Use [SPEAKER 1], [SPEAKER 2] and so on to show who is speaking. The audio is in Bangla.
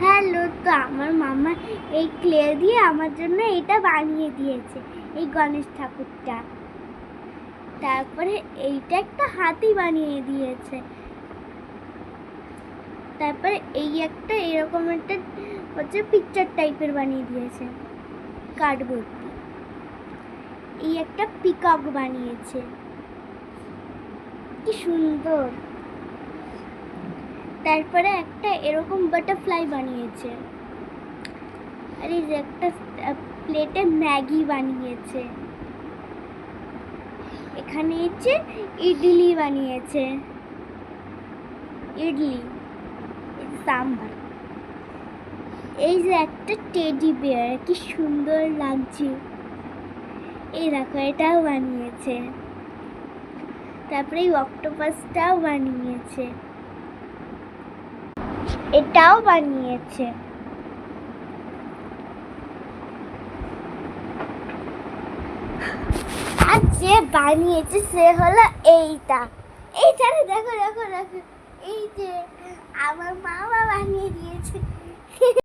[SPEAKER 1] হ্যালো, তো আমার মামা এই ক্লে দিয়ে আমার জন্য এটা বানিয়ে দিয়েছে, এই গণেশ ঠাকুরটা। তারপরে এইটা একটা হাতি বানিয়ে দিয়েছে। তারপরে এই একটা এরকম একটা হচ্ছে পিকচার টাইপের বানিয়ে দিয়েছে কার্ডবোর্ড দিয়ে। এই একটা পিকক বানিয়েছে, কি সুন্দর। তারপরে একটা এরকম বাটারফ্লাই বানিয়েছে। আর এই যে একটা প্লেটে ম্যাগি বানিয়েছে। এখানে হচ্ছে ইডলি বানিয়েছে, ইডলি, সাম্বার। এই যে একটা টেডি বিয়ার, কি সুন্দর লাগছে। এই দেখো, এটাও বানিয়েছে। তারপরে এই অক্টোপাসটাও বানিয়েছে, এটাও বানিয়েছে। আর যে বানিয়েছে সে হলো এইটা। এইটারে দেখো দেখো দেখো, এই যে আমার মামা বানিয়ে দিয়েছে।